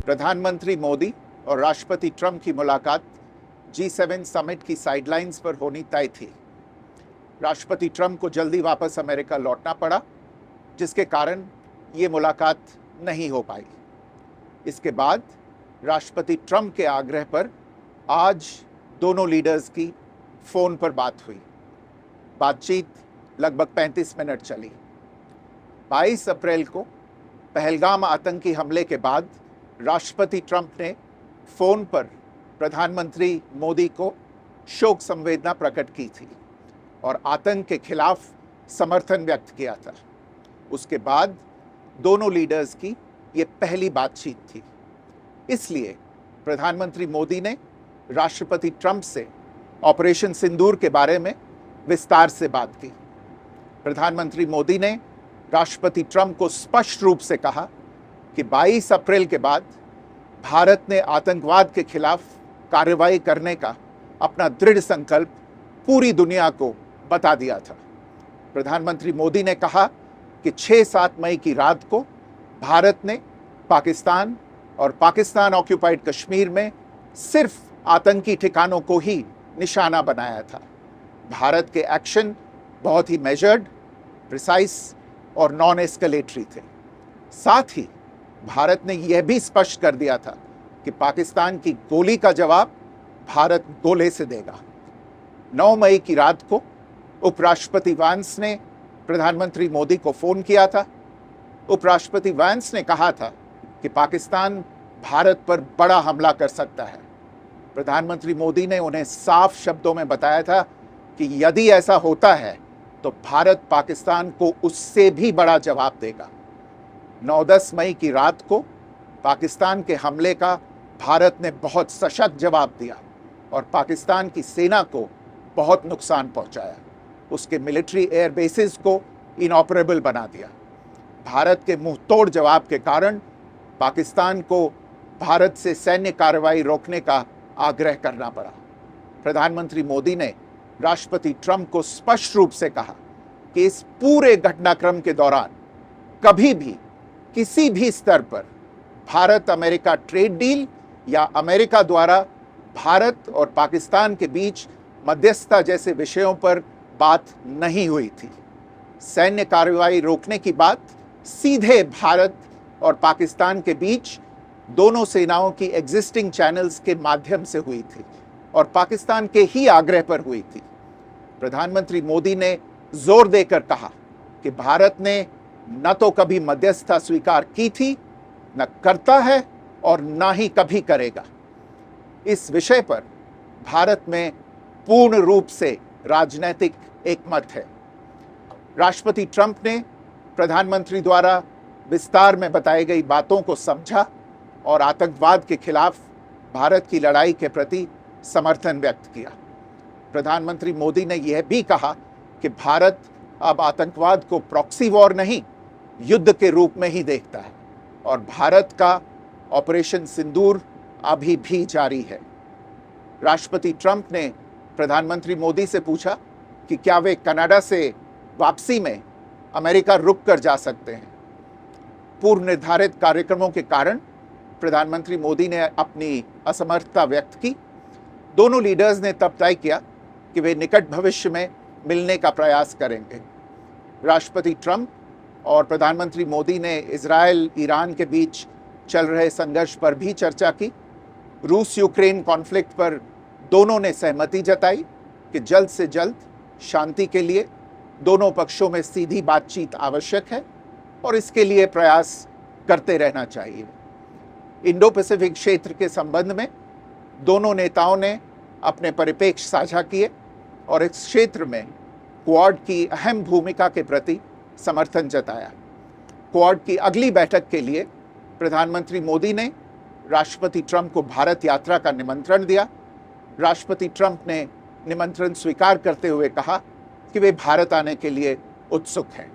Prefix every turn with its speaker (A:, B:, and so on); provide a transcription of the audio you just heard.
A: प्रधानमंत्री मोदी और राष्ट्रपति ट्रंप की मुलाकात G7 समिट की साइडलाइंस पर होनी तय थी। राष्ट्रपति ट्रंप को जल्दी वापस अमेरिका लौटना पड़ा, जिसके कारण ये मुलाकात नहीं हो पाई। इसके बाद राष्ट्रपति ट्रंप के आग्रह पर आज दोनों लीडर्स की फ़ोन पर बात हुई। बातचीत लगभग 35 मिनट चली। 22 अप्रैल को पहलगाम आतंकी हमले के बाद राष्ट्रपति ट्रंप ने फ़ोन पर प्रधानमंत्री मोदी को शोक संवेदना प्रकट की थी और आतंक के खिलाफ समर्थन व्यक्त किया था। उसके बाद दोनों लीडर्स की ये पहली बातचीत थी। इसलिए प्रधानमंत्री मोदी ने राष्ट्रपति ट्रंप से ऑपरेशन सिंदूर के बारे में विस्तार से बात की। प्रधानमंत्री मोदी ने राष्ट्रपति ट्रंप को स्पष्ट रूप से कहा कि 22 अप्रैल के बाद भारत ने आतंकवाद के खिलाफ कार्रवाई करने का अपना दृढ़ संकल्प पूरी दुनिया को बता दिया था। प्रधानमंत्री मोदी ने कहा कि 6-7 मई की रात को भारत ने पाकिस्तान और पाकिस्तान ऑक्यूपाइड कश्मीर में सिर्फ आतंकी ठिकानों को ही निशाना बनाया था। भारत के एक्शन बहुत ही मेजर्ड, प्रिसाइज और नॉन एस्केलेटरी थे। साथ ही भारत ने यह भी स्पष्ट कर दिया था कि पाकिस्तान की गोली का जवाब भारत गोले से देगा। 9 मई की रात को उपराष्ट्रपति वैंस ने प्रधानमंत्री मोदी को फ़ोन किया था। उपराष्ट्रपति वैंस ने कहा था कि पाकिस्तान भारत पर बड़ा हमला कर सकता है। प्रधानमंत्री मोदी ने उन्हें साफ शब्दों में बताया था कि यदि ऐसा होता है तो भारत पाकिस्तान को उससे भी बड़ा जवाब देगा। 9-10 मई की रात को पाकिस्तान के हमले का भारत ने बहुत सशक्त जवाब दिया और पाकिस्तान की सेना को बहुत नुकसान पहुंचाया। उसके मिलिट्री एयर बेसिस को इनऑपरेबल बना दिया। भारत के मुंहतोड़ जवाब के कारण पाकिस्तान को भारत से सैन्य कार्रवाई रोकने का आग्रह करना पड़ा। प्रधानमंत्री मोदी ने राष्ट्रपति ट्रंप को स्पष्ट रूप से कहा कि इस पूरे घटनाक्रम के दौरान कभी भी किसी भी स्तर पर भारत अमेरिका ट्रेड डील या अमेरिका द्वारा भारत और पाकिस्तान के बीच मध्यस्थता जैसे विषयों पर बात नहीं हुई थी। सैन्य कार्रवाई रोकने की बात सीधे भारत और पाकिस्तान के बीच दोनों सेनाओं की एग्जिस्टिंग चैनल्स के माध्यम से हुई थी और पाकिस्तान के ही आग्रह पर हुई थी। प्रधानमंत्री मोदी ने जोर देकर कहा कि भारत ने न तो कभी मध्यस्थता स्वीकार की थी, न करता है और न ही कभी करेगा। इस विषय पर भारत में पूर्ण रूप से राजनीतिक एकमत है। राष्ट्रपति ट्रंप ने प्रधानमंत्री द्वारा विस्तार में बताई गई बातों को समझा और आतंकवाद के खिलाफ भारत की लड़ाई के प्रति समर्थन व्यक्त किया। प्रधानमंत्री मोदी ने यह भी कहा कि भारत अब आतंकवाद को प्रॉक्सी वॉर नहीं, युद्ध के रूप में ही देखता है और भारत का ऑपरेशन सिंदूर अभी भी जारी है। राष्ट्रपति ट्रंप ने प्रधानमंत्री मोदी से पूछा कि क्या वे कनाडा से वापसी में अमेरिका रुक कर जा सकते हैं। पूर्व निर्धारित कार्यक्रमों के कारण प्रधानमंत्री मोदी ने अपनी असमर्थता व्यक्त की। दोनों लीडर्स ने तब तय किया कि वे निकट भविष्य में मिलने का प्रयास करेंगे। राष्ट्रपति ट्रंप और प्रधानमंत्री मोदी ने इजरायल ईरान के बीच चल रहे संघर्ष पर भी चर्चा की। रूस यूक्रेन कॉन्फ्लिक्ट पर दोनों ने सहमति जताई कि जल्द से जल्द शांति के लिए दोनों पक्षों में सीधी बातचीत आवश्यक है और इसके लिए प्रयास करते रहना चाहिए। इंडो पैसिफिक क्षेत्र के संबंध में दोनों नेताओं ने अपने परिप्रेक्ष्य साझा किए और इस क्षेत्र में क्वाड की अहम भूमिका के प्रति समर्थन जताया। क्वाड की अगली बैठक के लिए प्रधानमंत्री मोदी ने राष्ट्रपति ट्रंप को भारत यात्रा का निमंत्रण दिया। राष्ट्रपति ट्रंप ने निमंत्रण स्वीकार करते हुए कहा कि वे भारत आने के लिए उत्सुक हैं।